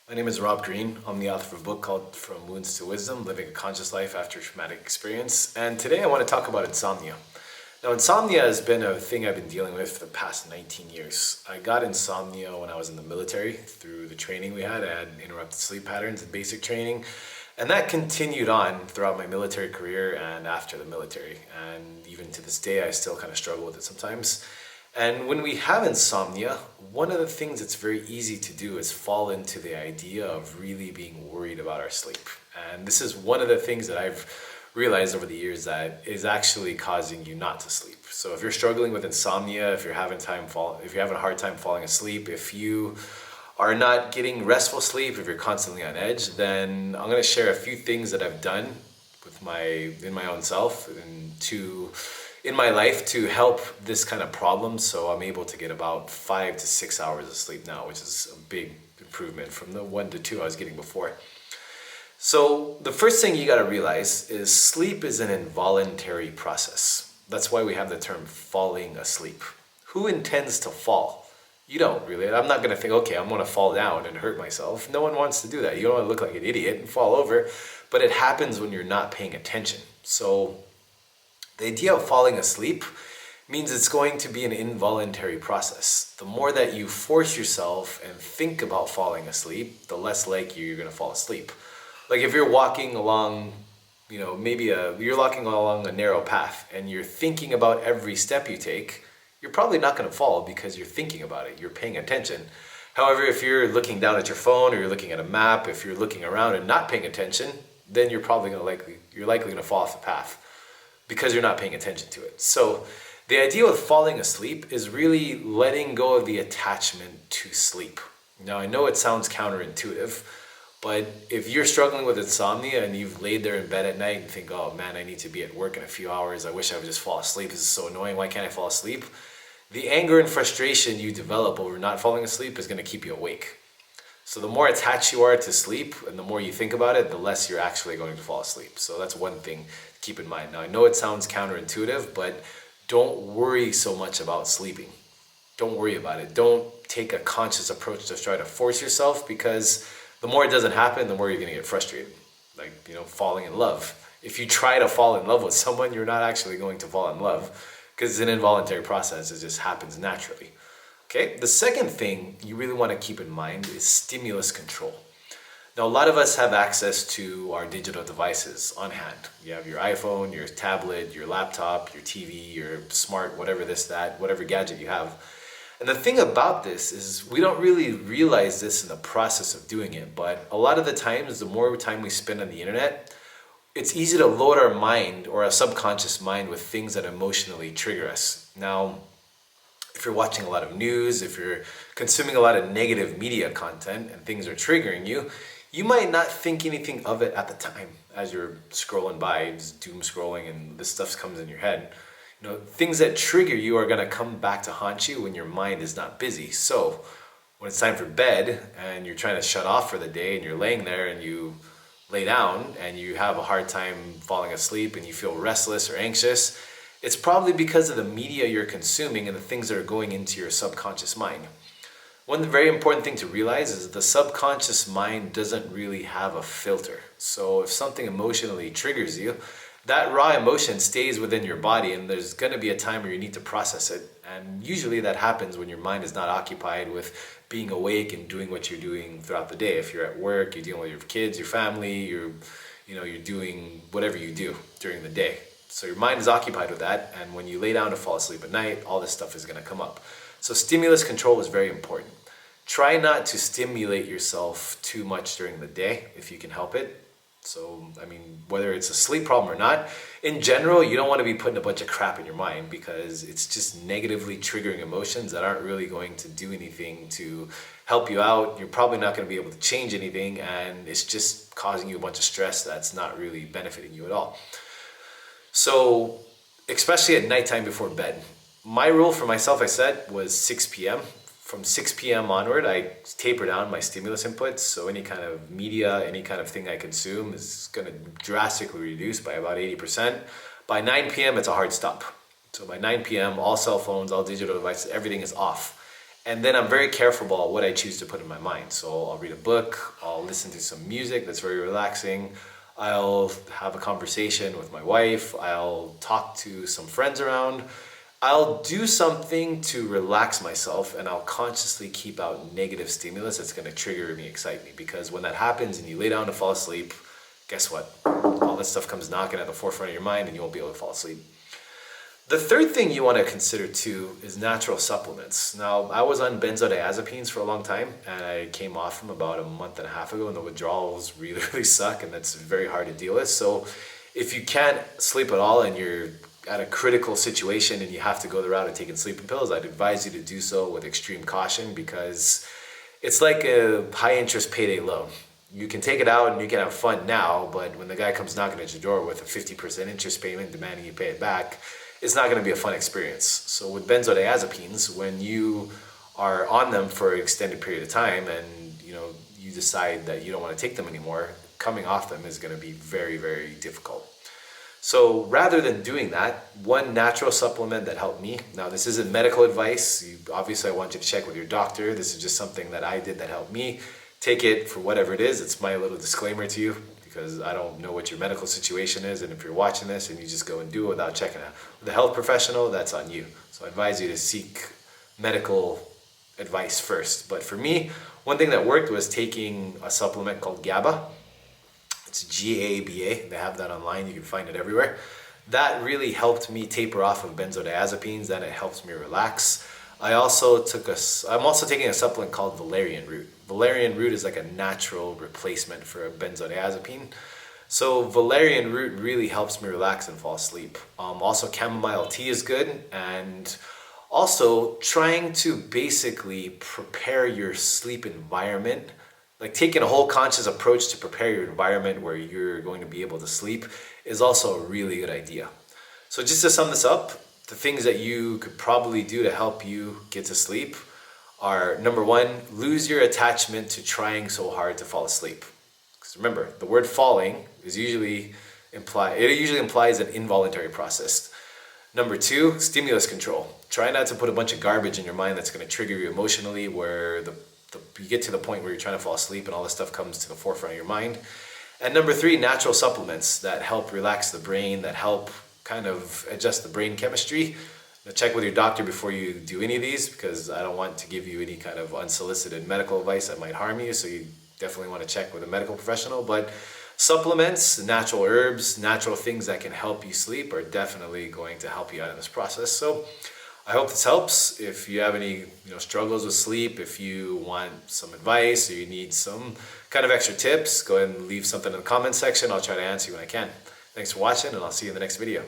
My name is Rob Green. I'm the author of a book called From Wounds to Wisdom, Living a Conscious Life After a Traumatic Experience. And today I want to talk about insomnia. Now, insomnia has been a thing I've been dealing with for the past 19 years. I got insomnia when I was in the military through the training we had. I had interrupted sleep patterns and basic training. And that continued on throughout my military career and after the military. And even to this day, I still kind of struggle with it sometimes. And when we have insomnia, one of the things that's very easy to do is fall into the idea of really being worried about our sleep. And this is one of the things that I've realized over the years that is actually causing you not to sleep. So if you're struggling with insomnia, if you're having a hard time falling asleep, if you are not getting restful sleep, if you're constantly on edge, then I'm going to share a few things that I've done in my own self and in my life to help this kind of problem. So I'm able to get about 5 to 6 hours of sleep now, which is a big improvement from the 1 to 2 I was getting before. So the first thing you got to realize is sleep is an involuntary process. That's why we have the term falling asleep. Who intends to fall? You don't really. I'm not going to think, okay, I'm going to fall down and hurt myself. No one wants to do that. You don't want to look like an idiot and fall over, but it happens when you're not paying attention. So the idea of falling asleep means it's going to be an involuntary process. The more that you force yourself and think about falling asleep, the less likely you're going to fall asleep. Like if you're walking along, you're walking along a narrow path and you're thinking about every step you take, you're probably not going to fall because you're thinking about it. You're paying attention. However, if you're looking down at your phone or you're looking at a map, if you're looking around and not paying attention, then you're likely going to fall off the path because you're not paying attention to it. So the idea of falling asleep is really letting go of the attachment to sleep. Now, I know it sounds counterintuitive, but if you're struggling with insomnia and you've laid there in bed at night and think, oh man, I need to be at work in a few hours. I wish I would just fall asleep. This is so annoying. Why can't I fall asleep? The anger and frustration you develop over not falling asleep is going to keep you awake. So the more attached you are to sleep and the more you think about it, the less you're actually going to fall asleep. So that's one thing to keep in mind. Now, I know it sounds counterintuitive, but don't worry so much about sleeping. Don't worry about it. Don't take a conscious approach to try to force yourself, because the more it doesn't happen, the more you're going to get frustrated. Like, falling in love. If you try to fall in love with someone, you're not actually going to fall in love because it's an involuntary process. It just happens naturally. Okay, the second thing you really want to keep in mind is stimulus control. Now, a lot of us have access to our digital devices on hand. You have your iPhone, your tablet, your laptop, your TV, your smart, whatever gadget you have. And the thing about this is we don't really realize this in the process of doing it, but a lot of the times, the more time we spend on the internet, it's easy to load our mind or our subconscious mind with things that emotionally trigger us. Now, if you're watching a lot of news, if you're consuming a lot of negative media content and things are triggering you, you might not think anything of it at the time as you're scrolling by, just doom scrolling, and this stuff comes in your head. Things that trigger you are going to come back to haunt you when your mind is not busy. So when it's time for bed and you're trying to shut off for the day and you're laying there and you lay down and you have a hard time falling asleep and you feel restless or anxious, it's probably because of the media you're consuming and the things that are going into your subconscious mind. One very important thing to realize is the subconscious mind doesn't really have a filter. So if something emotionally triggers you, that raw emotion stays within your body, and there's going to be a time where you need to process it. And usually that happens when your mind is not occupied with being awake and doing what you're doing throughout the day. If you're at work, you're dealing with your kids, your family, you're doing whatever you do during the day. So your mind is occupied with that, and when you lay down to fall asleep at night, all this stuff is going to come up. So stimulus control is very important. Try not to stimulate yourself too much during the day if you can help it. So, whether it's a sleep problem or not, in general, you don't want to be putting a bunch of crap in your mind because it's just negatively triggering emotions that aren't really going to do anything to help you out. You're probably not going to be able to change anything, and it's just causing you a bunch of stress that's not really benefiting you at all. So, especially at nighttime before bed, my rule for myself I set was 6 p.m. From 6 p.m. onward, I taper down my stimulus inputs. So any kind of media, any kind of thing I consume is going to drastically reduce by about 80%. By 9 p.m., it's a hard stop. So by 9 p.m., all cell phones, all digital devices, everything is off. And then I'm very careful about what I choose to put in my mind. So I'll read a book, I'll listen to some music that's very relaxing, I'll have a conversation with my wife, I'll talk to some friends around, I'll do something to relax myself, and I'll consciously keep out negative stimulus that's going to trigger me, excite me. Because when that happens and you lay down to fall asleep, guess what? All that stuff comes knocking at the forefront of your mind and you won't be able to fall asleep. The third thing you want to consider too is natural supplements. Now, I was on benzodiazepines for a long time, and I came off them about a month and a half ago, and the withdrawals really, really suck, and that's very hard to deal with. So if you can't sleep at all and you're at a critical situation and you have to go the route of taking sleeping pills, I'd advise you to do so with extreme caution, because it's like a high interest payday loan. You can take it out and you can have fun now, but when the guy comes knocking at your door with a 50% interest payment demanding you pay it back, it's not going to be a fun experience. So with benzodiazepines, when you are on them for an extended period of time and you decide that you don't want to take them anymore, coming off them is going to be very, very difficult. So rather than doing that, one natural supplement that helped me, now this isn't medical advice, obviously I want you to check with your doctor, this is just something that I did that helped me. Take it for whatever it is. It's my little disclaimer to you, because I don't know what your medical situation is, and if you're watching this and you just go and do it without checking out with a health professional, that's on you. So I advise you to seek medical advice first. But for me, one thing that worked was taking a supplement called GABA. It's GABA. They have that online. You can find it everywhere. That really helped me taper off of benzodiazepines. Then it helps me relax. I'm also taking a supplement called valerian root. Valerian root is like a natural replacement for a benzodiazepine. So valerian root really helps me relax and fall asleep. Also chamomile tea is good, and also trying to basically prepare your sleep environment, like taking a whole conscious approach to prepare your environment where you're going to be able to sleep, is also a really good idea. So just to sum this up, the things that you could probably do to help you get to sleep are, number one, lose your attachment to trying so hard to fall asleep. Because remember, the word falling usually implies an involuntary process. Number two, stimulus control. Try not to put a bunch of garbage in your mind that's going to trigger you emotionally, where you get to the point where you're trying to fall asleep and all this stuff comes to the forefront of your mind. And number three, natural supplements that help relax the brain, that help kind of adjust the brain chemistry. Now check with your doctor before you do any of these, because I don't want to give you any kind of unsolicited medical advice that might harm you, so you definitely want to check with a medical professional. But supplements, natural herbs, natural things that can help you sleep are definitely going to help you out in this process. So I hope this helps. If you have any struggles with sleep, if you want some advice or you need some kind of extra tips, go ahead and leave something in the comment section. I'll try to answer you when I can. Thanks for watching, and I'll see you in the next video.